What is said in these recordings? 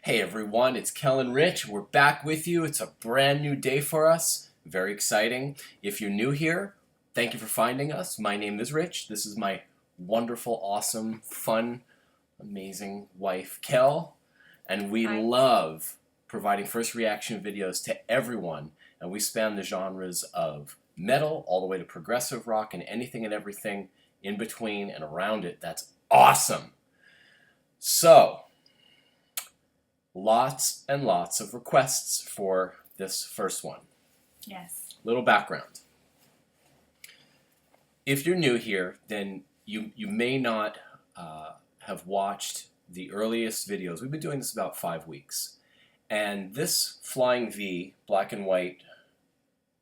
Hey everyone, it's Kel-n-rich. We're back with you. It's a brand new day for us. Very exciting. If you're new here, thank you for finding us. My name is Rich. This is my wonderful, awesome, fun, amazing wife, Kel. And we Hi. love providing first reaction videos to everyone. And we span the genres of metal all the way to progressive rock and anything and everything in between and around it. That's awesome. So, lots and lots of requests for this first one. Yes. Little background. If you're new here, then you may not have watched the earliest videos. We've been doing this about 5 weeks. And this Flying V, black and white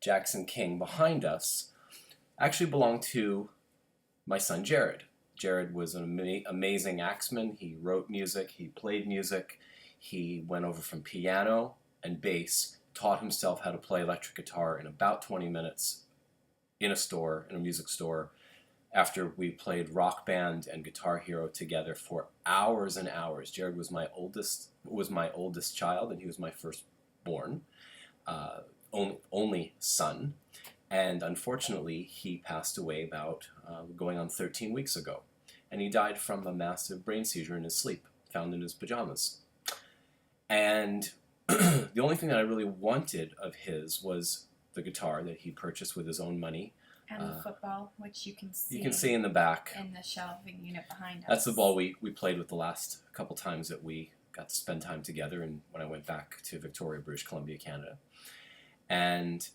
Jackson King behind us actually belonged to my son Jared. Jared was an amazing axeman. He wrote music, he played music. He went over from piano and bass, taught himself how to play electric guitar in about 20 minutes in a music store, after we played Rock Band and Guitar Hero together for hours and hours. Jared was my oldest child, and he was my firstborn, only son. And unfortunately, he passed away about going on 13 weeks ago. And he died from a massive brain seizure in his sleep, found in his pajamas. And the only thing that I really wanted of his was the guitar that he purchased with his own money. And the football, which you can see. You can see in the back. In the shelving unit behind us. That's the ball we played with the last couple times that we got to spend time together, and when I went back to Victoria, British Columbia, Canada. And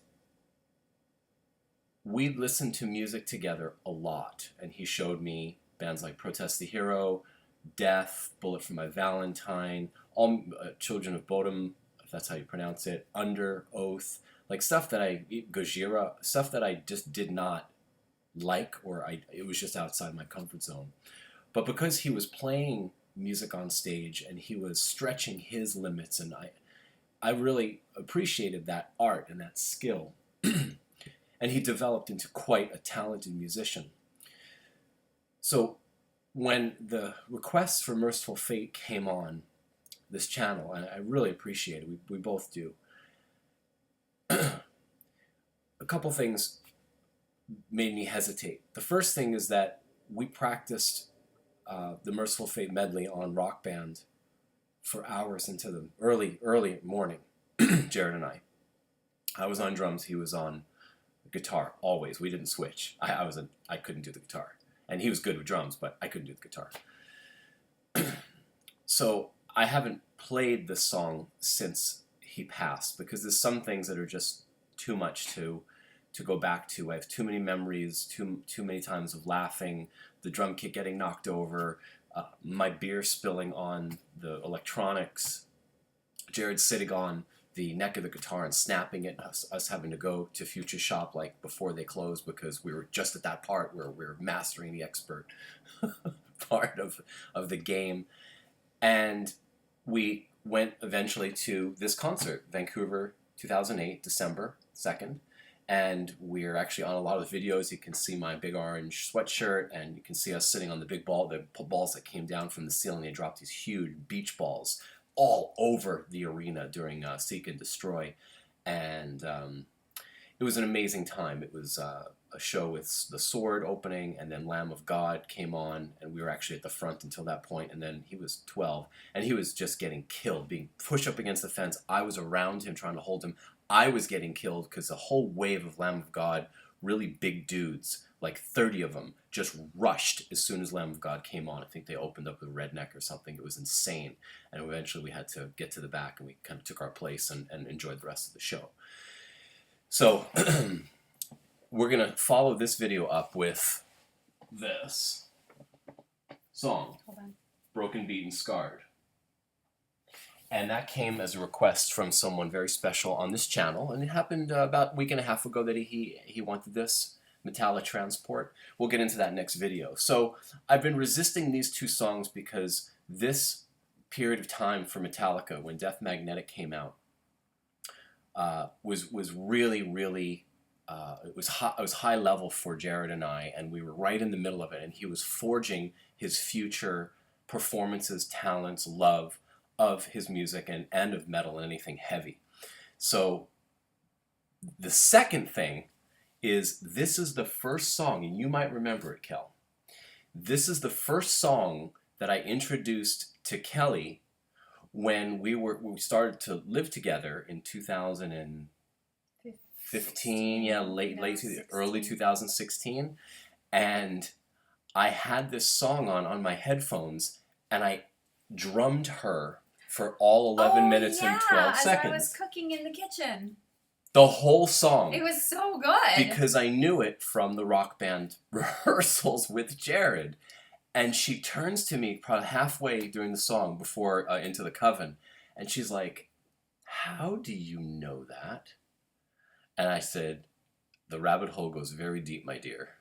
we listened to music together a lot, and he showed me bands like Protest the Hero, Death, Bullet for My Valentine, all Children of Bodom, if that's how you pronounce it, Under Oath, like stuff that Gojira, stuff that I just did not like, or it was just outside my comfort zone. But because he was playing music on stage and he was stretching his limits, and I really appreciated that art and that skill. And he developed into quite a talented musician. So when the requests for Mercyful Fate came on this channel, and I really appreciate it, we both do, a couple things made me hesitate. The first thing is that we practiced the Mercyful Fate medley on Rock Band for hours into the early morning, Jared and I. I was on drums, he was on guitar, always. We didn't switch. I couldn't do the guitar. And he was good with drums, but I couldn't do the guitar. So I haven't played this song since he passed, because there's some things that are just too much to go back to. I have too many memories, too many times of laughing, the drum kit getting knocked over, my beer spilling on the electronics, Jared sitting on the neck of the guitar and snapping it, us having to go to Future Shop like before they closed, because we were just at that part where we were mastering the expert part of the game. And we went eventually to this concert, Vancouver, 2008, December 2nd. And we're actually on a lot of videos. You can see my big orange sweatshirt, and you can see us sitting on the big ball, the balls that came down from the ceiling. They dropped these huge beach balls all over the arena during Seek and Destroy. And it was an amazing time. It was a show with The Sword opening, and then Lamb of God came on, and we were actually at the front until that point. And then he was 12, and he was just getting killed, being pushed up against the fence. I was around him trying to hold him. I was getting killed because a whole wave of Lamb of God, really big dudes, like 30 of them, just rushed as soon as Lamb of God came on. I think they opened up with Redneck or something. It was insane. And eventually we had to get to the back, and we kind of took our place and enjoyed the rest of the show. So we're going to follow this video up with this song, Broken, Beaten, Scarred. And that came as a request from someone very special on this channel, and it happened about a week and a half ago that he wanted this, Metallica Transport. We'll get into that next video. So I've been resisting these two songs because this period of time for Metallica, when Death Magnetic came out, was really, it was high level for Jared and I, and we were right in the middle of it, and he was forging his future performances, talents, love of his music and of metal and anything heavy. So the second thing is, this is the first song, and you might remember it, Kel. This is the first song that I introduced to Kelly when we started to live together in 2015, early 2016, and I had this song on my headphones, and I drummed her for all 11 minutes and 12 seconds. As I was cooking in the kitchen. The whole song. It was so good. Because I knew it from the rock band rehearsals with Jared. And she turns to me probably halfway during the song before Into the Coven, and she's like, "How do you know that?" And I said, "The rabbit hole goes very deep, my dear."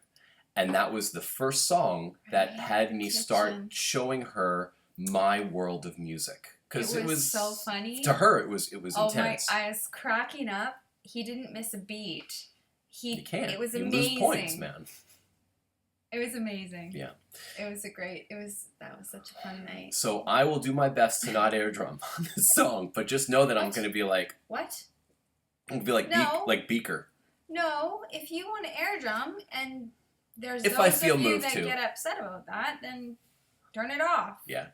And that was the first song that had me start showing her my world of music. Because it was so funny. To her, it was intense. I was cracking up. He didn't miss a beat. You can't. It was you amazing. Lose points, man. It was amazing. Yeah. That was such a fun night. So I will do my best to not air drum on this song, but just know that I'm going to be like... What? I'm going to be like, like Beaker. No, if you want to air drum and there's if those I feel of you moved that to. get upset about that, then turn it off. Yeah.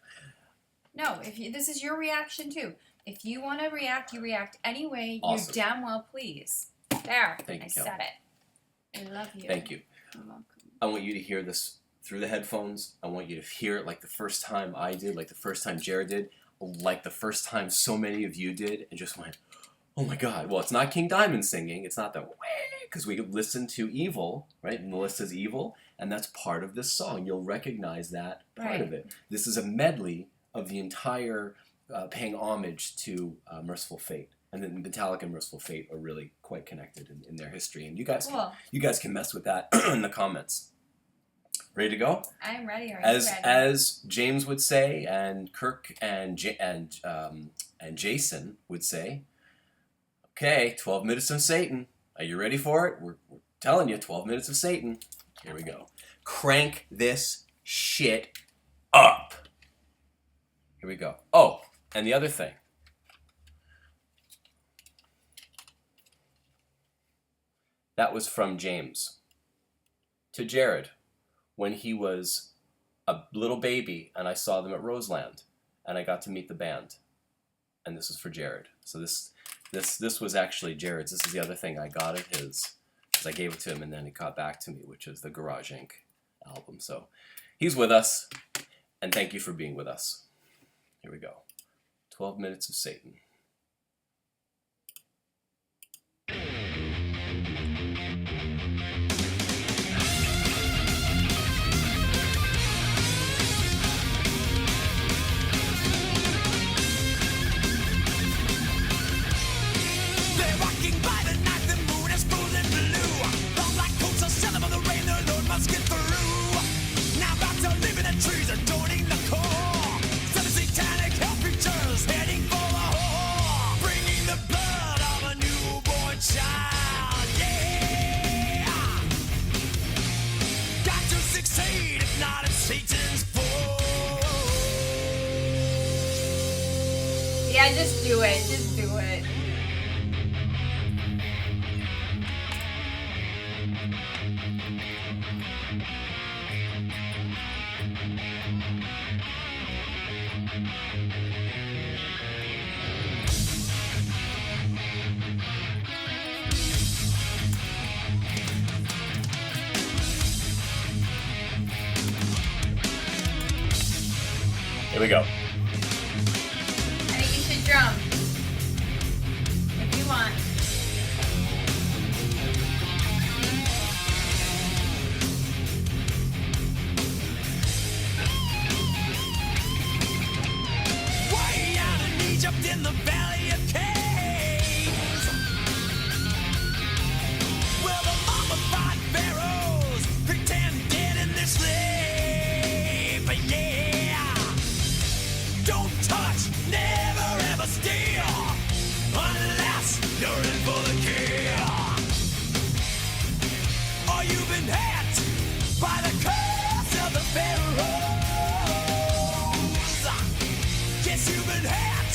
No, this is your reaction too. If you want to react, you react anyway. Awesome. You damn well please. There. Thank you, I said it. I love you. Thank you. You're welcome. I want you to hear this through the headphones. I want you to hear it like the first time I did, like the first time Jared did, like the first time so many of you did, and just went, "Oh my God." Well, it's not King Diamond singing. It's not the because we listened to Evil, right? Melissa's Evil, and that's part of this song. You'll recognize that part of it. This is a medley of the entire paying homage to Mercyful Fate. And then Metallica and Mercyful Fate are really quite connected in their history. And you guys can mess with that in the comments. Ready to go? I'm ready. As James would say, and Kirk and Jason would say, okay, 12 minutes of Satan. Are you ready for it? We're telling you, 12 minutes of Satan. Here we go. Crank this shit up. Here we go. Oh, and the other thing. That was from James to Jared when he was a little baby and I saw them at Roseland and I got to meet the band. And this is for Jared. So this was actually Jared's. This is the other thing I got of his, because I gave it to him and then he got back to me, which is the Garage Inc. album. So he's with us, and thank you for being with us. Here we go. 12 minutes of Satan. Get through. Now about to live in the trees, adorning the core. Some satanic hell creatures heading for the whore, bringing the blood of a newborn child. Yeah, got to succeed, if not it's Satan's fault. Yeah, just do it. Just do it. Here we go. I think you should drum. If you want. Way out in Egypt in the Valley of Caves, where the mummified pharaohs pretend dead in their sleep. Yeah, don't touch, never ever steal, unless you're in for the kill. Or you've been hacked by the curse of the pharaohs. Yes, you've been hacked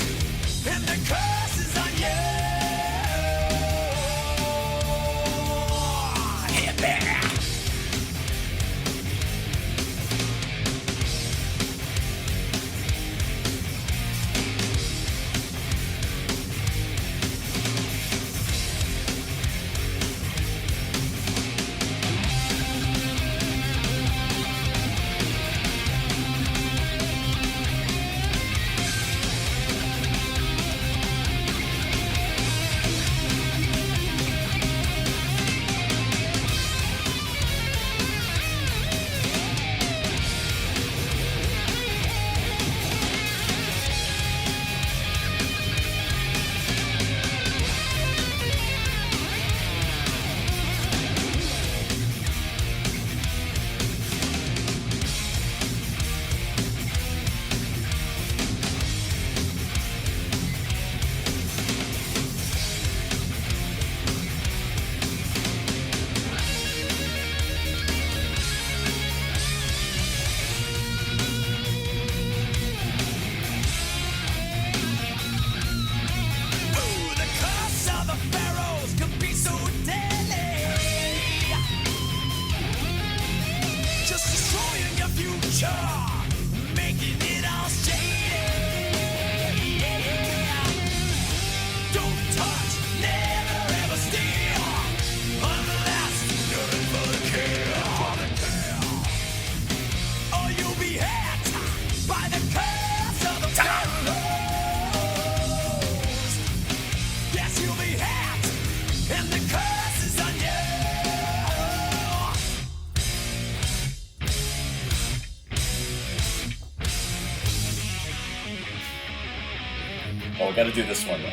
we gotta do this one though.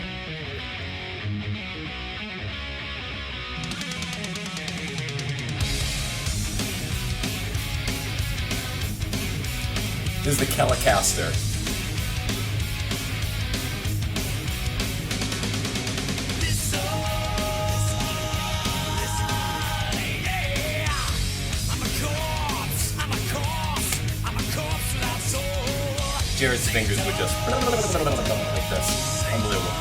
This is the Kel-n-rich. Jared's fingers would just like this. Unbelievable.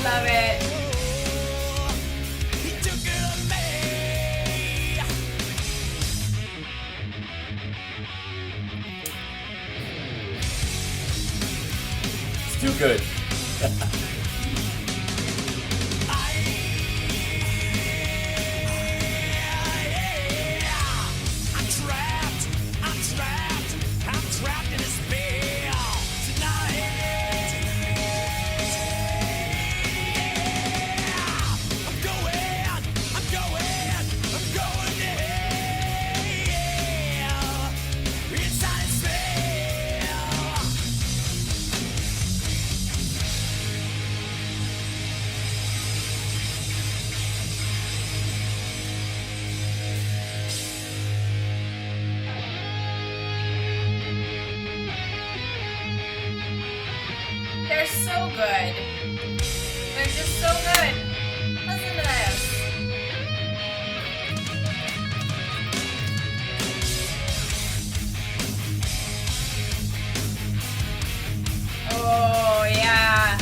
Love it. It's too good. They're so good. They're just so good. Listen to this. Oh, yeah.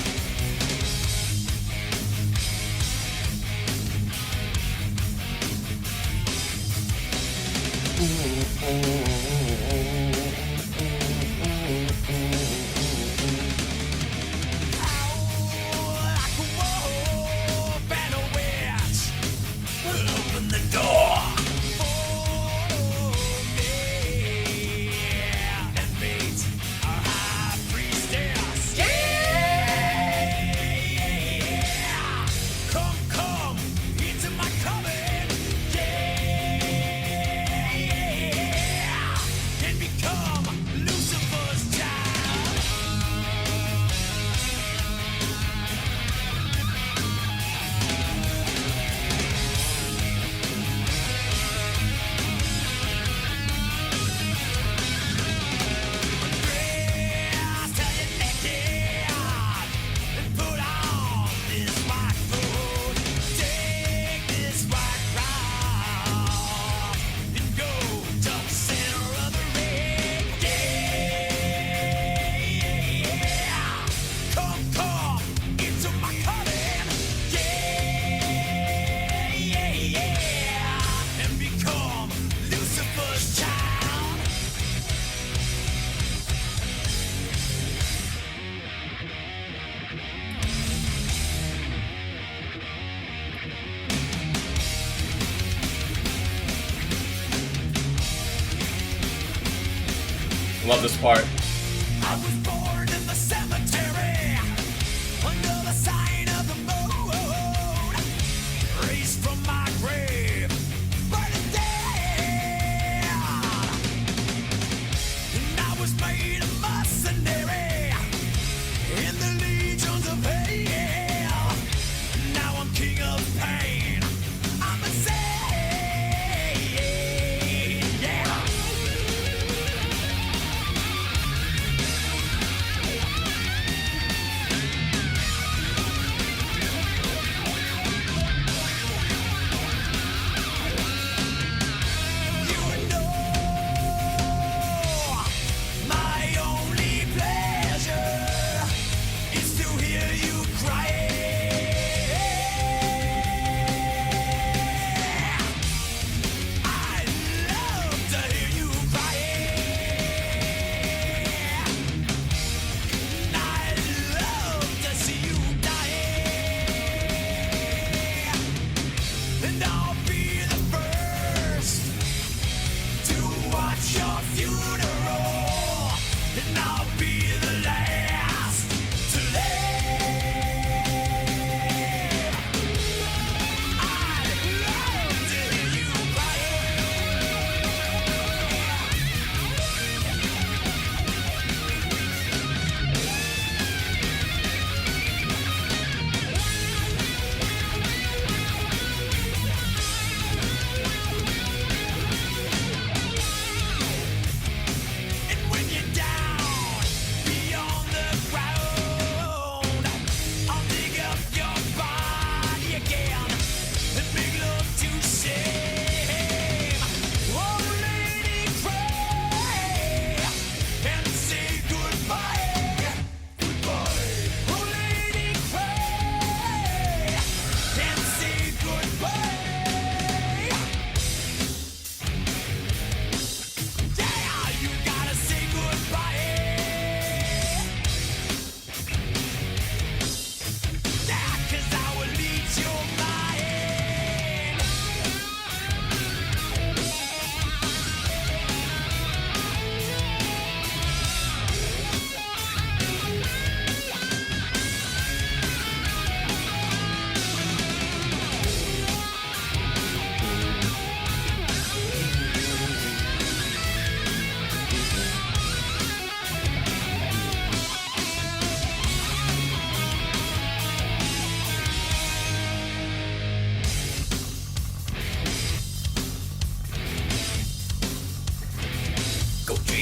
Open the door. And meet our high priestess. Yeah. Come into my coven. Yeah. And become Lucifer's child. Love this part. I was born in the cemetery, under the sign of the moon, raised from my grave, burning dead. And I was made a mercenary in the legions of hell. Now I'm king of pain. I'm a saint. Yeah.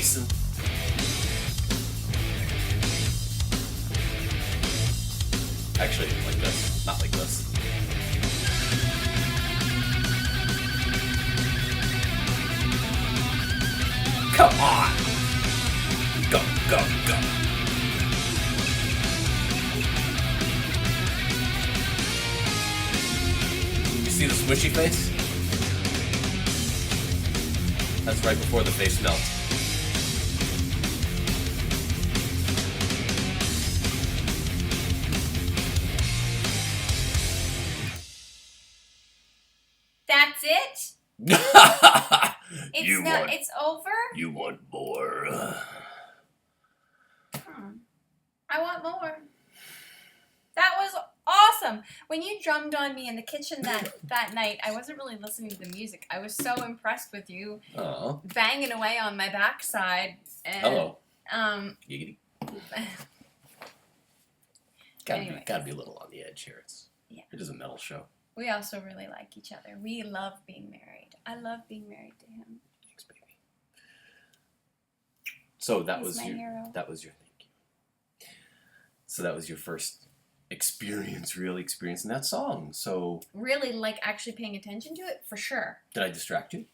Jason. Actually, like this, not like this. Come on! Go, go, go! You see the smushy face? That's right before the face melts. That's it? It's You not. want- It's over. You want more? I want more. That was awesome. When you drummed on me in the kitchen that night, I wasn't really listening to the music. I was so impressed with you Oh. banging away on my backside. And, Hello. Anyway. Giggity. Gotta be a little on the edge here. It is a metal show. We also really like each other. We love being married. I love being married to him. Thanks, baby. So that He's was my your hero. thank you. So that was your first real experience in that song. So Really, like, actually paying attention to it, for sure. did I distract you?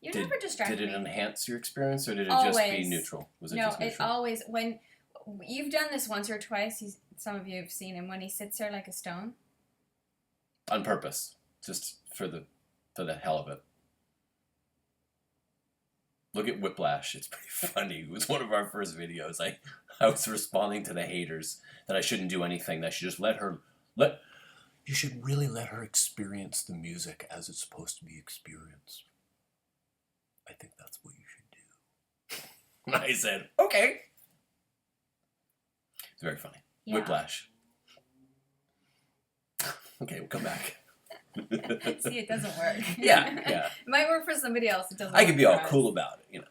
You never distracted Did it me. enhance your experience, or did it just be Always. neutral? Was it No, just it neutral? always, when you've done this once or twice, some of you have seen him, when he sits there like a stone. On purpose, just for the hell of it. Look at Whiplash. It's pretty funny. It was one of our first videos. I was responding to the haters that I shouldn't do anything. That I should just you should really let her experience the music as it's supposed to be experienced. I think that's what you should do. And I said, okay. It's very funny. Yeah. Whiplash. Okay, we'll come back. See, it doesn't work. Yeah. It might work for somebody else. It doesn't. I could work be for all us. cool about it,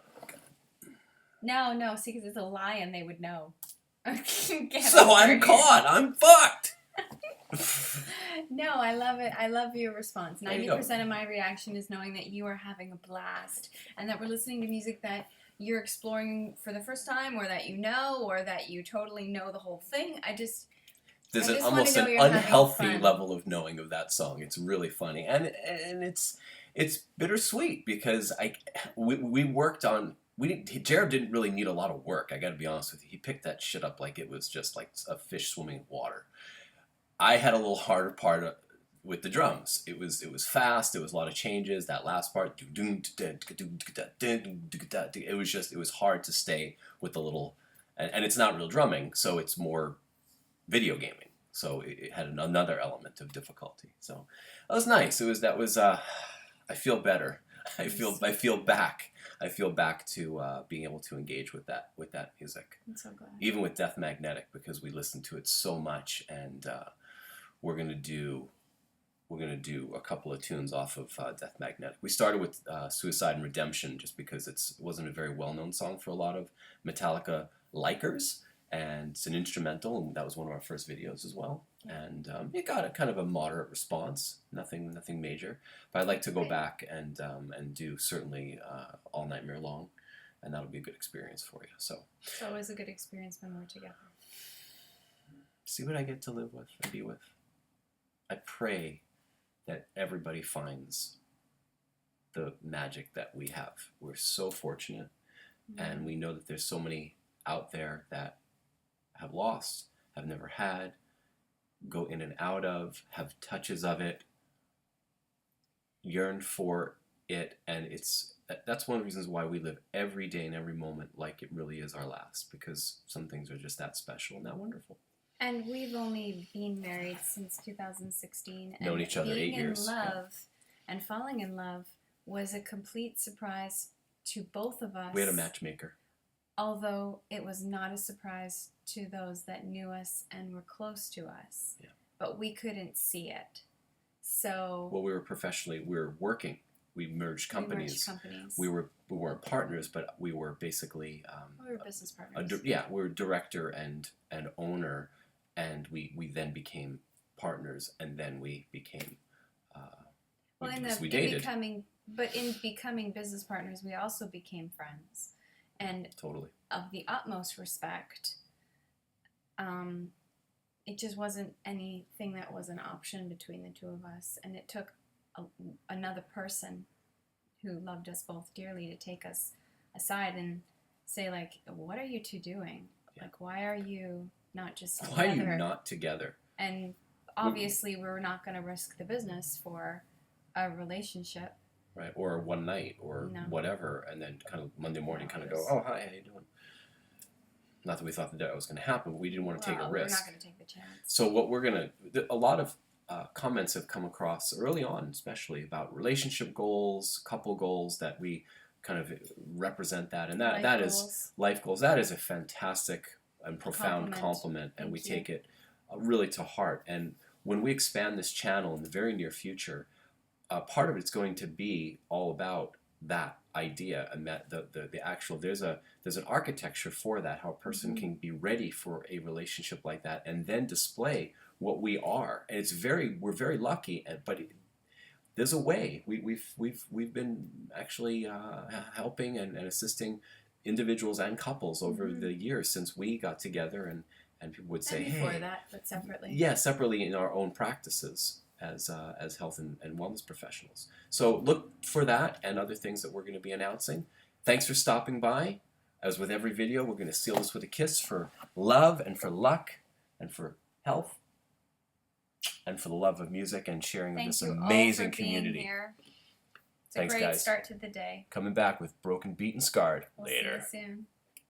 No, see, because it's a lie and they would know. So I'm caught. I'm fucked. No, I love it. I love your response. There you go. 90% of my reaction is knowing that you are having a blast and that we're listening to music that you're exploring for the first time, or that you know, or that you totally know the whole thing. There's I just wanna almost know an you're having unhealthy fun. level of knowing of that song. It's really funny, and it's bittersweet because we worked on. Jared didn't really need a lot of work. I got to be honest with you. He picked that shit up like it was just like a fish swimming in water. I had a little harder part with the drums. It was fast. There was a lot of changes. That last part, it was hard to stay with the little, and it's not real drumming, so it's more video gaming. So it had another element of difficulty. So that was nice. I feel better. I feel back. I feel back to being able to engage with that music. I'm so glad. Even with Death Magnetic, because we listened to it so much, and we're gonna do a couple of tunes off of Death Magnetic. We started with Suicide and Redemption just because it wasn't a very well-known song for a lot of Metallica likers, and it's an instrumental, and that was one of our first videos as well. And it got a kind of a moderate response, nothing major. But I'd like to go back and do certainly All Nightmare Long, and that'll be a good experience for you. So It's always a good experience when we're together. see what I get to live with and be with. I pray that everybody finds the magic that we have. We're so fortunate, and we know that there's so many out there that have lost, have never had, go in and out of, have touches of it, yearn for it, and that's one of the reasons why we live every day and every moment like it really is our last, because some things are just that special and that wonderful. And we've only been married since 2016. Known and each other 8 years. Being in Yeah. love and falling in love was a complete surprise to both of us. We had a matchmaker. Although it was not a surprise to those that knew us and were close to us. Yeah. But we couldn't see it. So Well, we were working. We merged companies. We weren't partners, but we were basically we were business partners. we were director and owner, and we then became partners, and then we became Well, we dated. in becoming business partners, we also became friends. and Totally. of the utmost respect. It just wasn't anything that was an option between the two of us, and it took another person who loved us both dearly to take us aside and say, like, what are you two doing? Yeah. Like, why are you not just together? Why are you not together? And obviously, we're not going to risk the business for a relationship. Right, or one night, or No. whatever, and then kind of Monday morning No, kind of it go, was- oh, hi, how you doing? Not that we thought that was going to happen, but we didn't want to take a We're risk. not going to take the chance. So what we're going to, a lot of comments have come across early on, especially about relationship goals, couple goals, that we kind of represent that. And that is life goals. That is a fantastic and profound compliment, and we take it really to heart. And when we expand this channel in the very near future, part of it's going to be all about that idea, and that the actual there's an architecture for that, how a person can be ready for a relationship like that and then display what we are. And we're very lucky, but there's a way. We've been actually helping and assisting individuals and couples over the years since we got together, and people would say, and before hey, that, but separately. Yeah, separately in our own practices as health and wellness professionals. So look for that and other things that we're going to be announcing. Thanks for stopping by. As with every video, we're going to seal this with a kiss for love and for luck and for health and for the love of music and sharing of this amazing community. Here. It's Thanks, a great guys. start to the day. Coming back with Broken, Beat, and Scarred We'll later. see you soon.